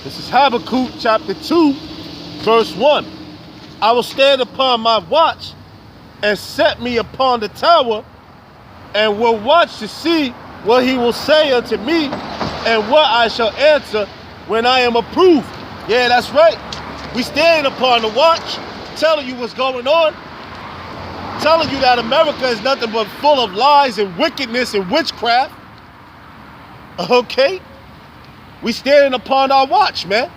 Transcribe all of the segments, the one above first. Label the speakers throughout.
Speaker 1: This is Habakkuk chapter 2, verse 1. I will stand upon my watch and set me upon the tower, and will watch to see what he will say unto me, and what I shall answer when I am approved. Yeah, that's right. We standing upon the watch, telling you what's going on, telling you that America is nothing but full of lies and wickedness and witchcraft. Okay? We standing upon our watch, man.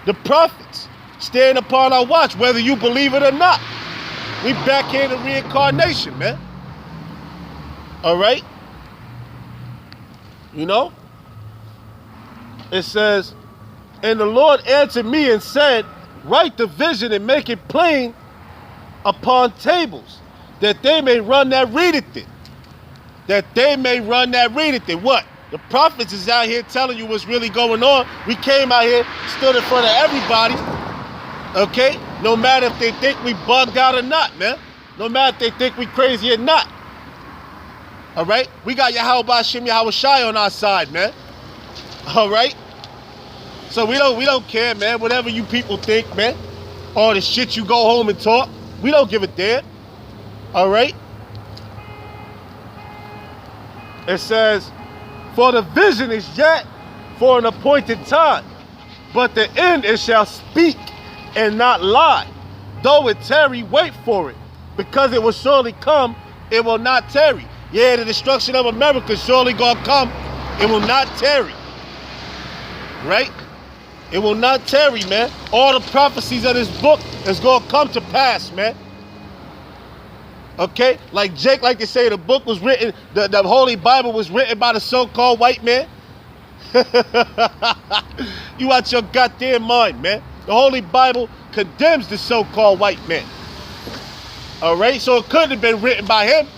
Speaker 1: The prophets standing upon our watch, whether you believe it or not. We back here in reincarnation, man. All right? You know? It says, and the Lord answered me and said, write the vision and make it plain upon tables, that they may run that readeth it. That they may run that readeth it. What? The prophets is out here telling you what's really going on. We came out here, stood in front of everybody. Okay? No matter if they think we bugged out or not, man. No matter if they think we crazy or not. All right? We got Yahweh Shem Yahweh Shai on our side, man. All right? So we don't care, man. Whatever you people think, man. All the shit you go home and talk. We don't give a damn. All right? It says, for the vision is yet for an appointed time, but the end it shall speak and not lie. Though it tarry, wait for it, because it will surely come, it will not tarry. Yeah, the destruction of America is surely gonna come, it will not tarry. Right? It will not tarry, man. All the prophecies of this book is gonna come to pass, man. Okay? Like Jake like to say, the book was written, the Holy Bible was written by the so-called white man. You out your goddamn mind, man. The Holy Bible condemns the so-called white man. All right? So it couldn't have been written by him.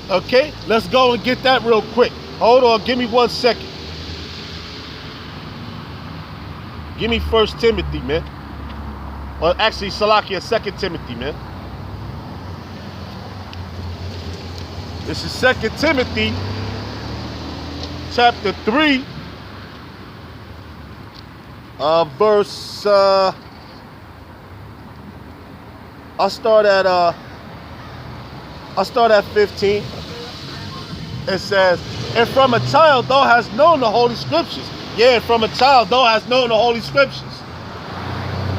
Speaker 1: Okay? Let's go and get that real quick. Hold on. Give me 1 second. Give me 1 Timothy, man. Or actually, Salakia, 2 Timothy, man. This is 2 Timothy, chapter 3, verse, I'll start at 15. It says, and from a child thou hast known the Holy Scriptures. Yeah, from a child thou hast known the Holy Scriptures.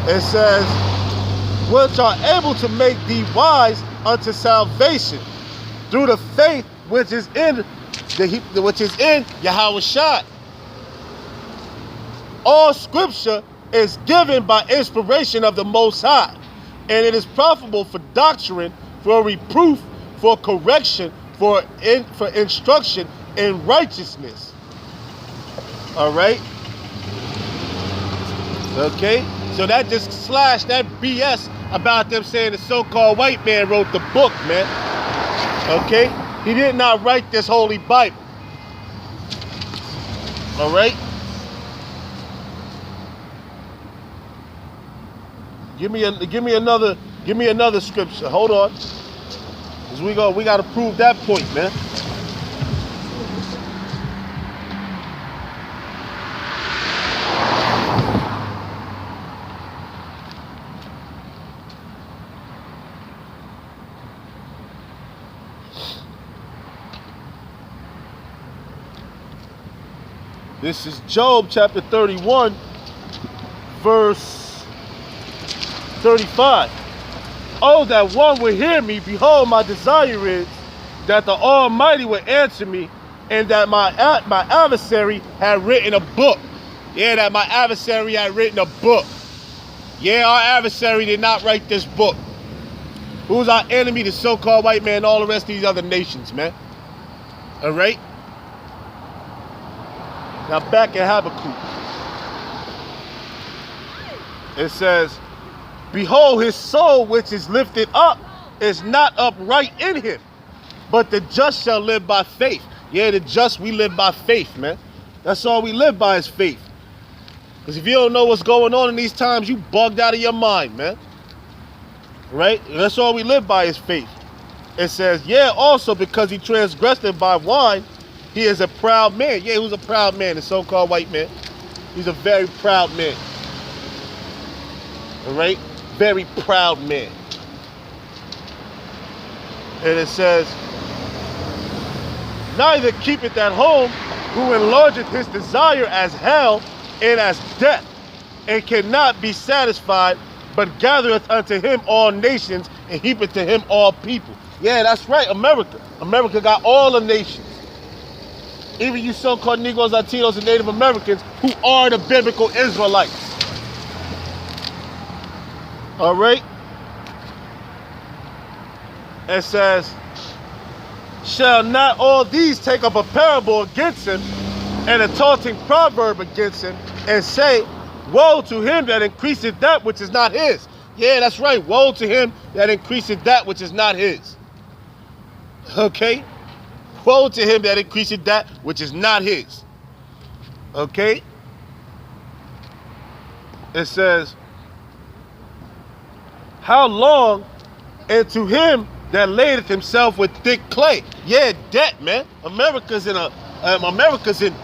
Speaker 1: It says, which are able to make thee wise unto salvation, through the faith which is in Yahweh Shai. All scripture is given by inspiration of the Most High, and it is profitable for doctrine, for reproof, for correction, for instruction in righteousness. All right? Okay? So that just slashed that BS about them saying the so-called white man wrote the book, man. Okay? He did not write this Holy Bible. All right? Give me another scripture. Hold on. Cause we got to prove that point, man. This is Job chapter 31, verse 35. Oh, that one would hear me. Behold, my desire is that the Almighty would answer me, and that my adversary had written a book. Yeah, that my adversary had written a book. Yeah, our adversary did not write this book. Who's our enemy? The so-called white man and all the rest of these other nations, man. All right? Now back in Habakkuk. It says, behold, his soul which is lifted up is not upright in him, but the just shall live by faith. Yeah, the just, we live by faith, man. That's all we live by is faith. Because if you don't know what's going on in these times, you bugged out of your mind, man. Right? That's all we live by is faith. It says, yeah, also because he transgressed it by wine, he is a proud man. Yeah, he was a proud man, the so-called white man. He's a very proud man. All right? Very proud man. And it says, neither keepeth at home who enlargeth his desire as hell and as death, and cannot be satisfied, but gathereth unto him all nations, and heapeth to him all people. Yeah, that's right, America. America got all the nations. Even you so-called Negroes, Latinos, and Native Americans who are the biblical Israelites. All right? It says, shall not all these take up a parable against him, and a taunting proverb against him, and say, woe to him that increaseth that which is not his. Yeah, that's right. Woe to him that increaseth that which is not his. Okay? Woe to him that increaseth that which is not his. Okay? It says, how long, and to him that ladeth himself with thick clay. Yeah, debt, man. America's in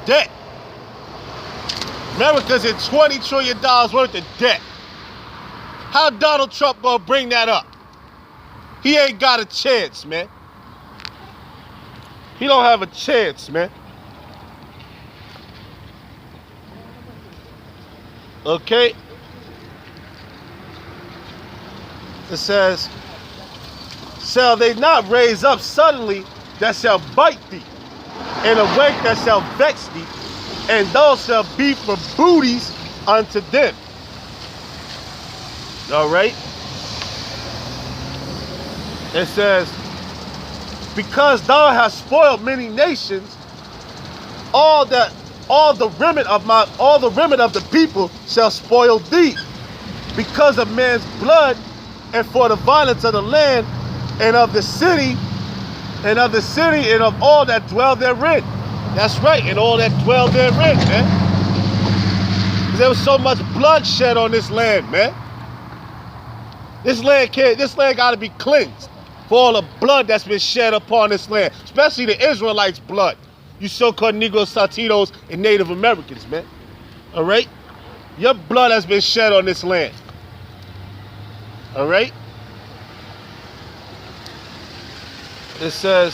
Speaker 1: debt. America's in $20 trillion worth of debt. How Donald Trump gonna bring that up? He ain't got a chance, man. He don't have a chance, man. Okay? It says, shall they not raise up suddenly that shall bite thee, and awake that shall vex thee, and those shall be for booties unto them. All right? It says, because thou hast spoiled many nations, all the remnant of the people shall spoil thee, because of man's blood, and for the violence of the land, and of the city, and of all that dwell therein. That's right, and all that dwell therein, man. There was so much bloodshed on this land, man. This land gotta be cleansed for all the blood that's been shed upon this land, especially the Israelites' blood. You so-called Negroes, Latinos, and Native Americans, man. All right? Your blood has been shed on this land. All right? It says,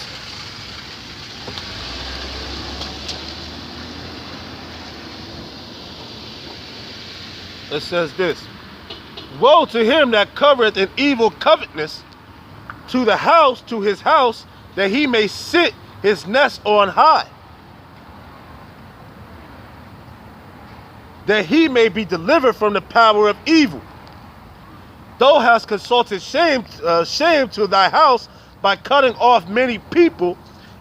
Speaker 1: this, woe to him that covereth an evil covetousness to his house, that he may sit his nest on high, that he may be delivered from the power of evil. Thou hast consulted shame to thy house by cutting off many people,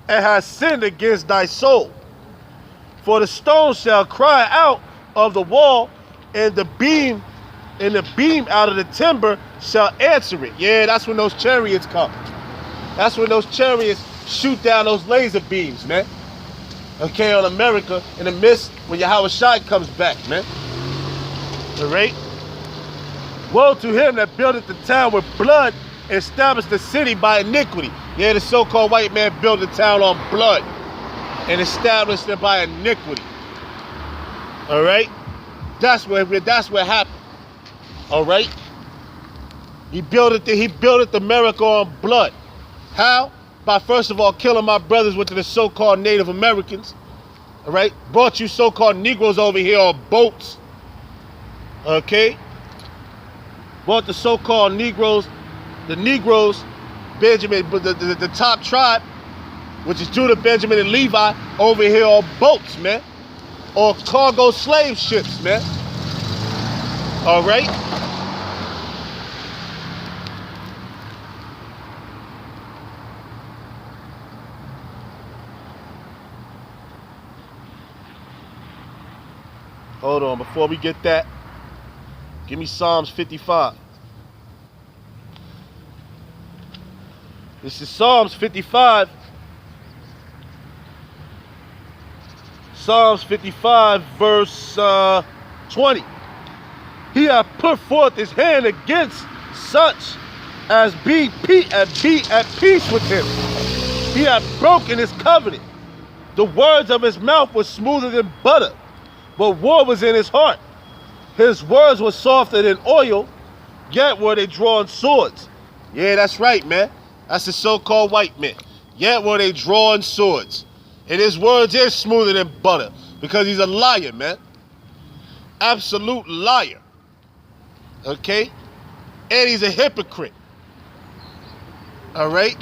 Speaker 1: and hast sinned against thy soul. For the stone shall cry out of the wall, and the beam out of the timber shall answer it. Yeah, that's when those chariots come. That's when those chariots shoot down those laser beams, man. Okay, on America in the midst when Yahweh Shai comes back, man. All right? Woe to him that buildeth the town with blood, and established the city by iniquity. Yeah, the so-called white man built the town on blood and established it by iniquity. All right? That's what happened. All right? He built it America on blood. How? By first of all killing my brothers with the so-called Native Americans. All right? Brought you so-called Negroes over here on boats. Okay? Brought the so-called Negroes, Benjamin, the top tribe, which is Judah, Benjamin, and Levi, over here on boats, man. Or cargo slave ships, man. All right? Hold on, before we get that, give me Psalms 55. This is Psalms 55. Psalms 55, verse 20. He hath put forth his hand against such as be at peace with him. He hath broken his covenant. The words of his mouth were smoother than butter, but war was in his heart. His words were softer than oil, yet were they drawn swords. Yeah, that's right, man. That's the so-called white man. Yet were they drawn swords. And his words is smoother than butter, because he's a liar, man. Absolute liar. Okay? And he's a hypocrite. All right?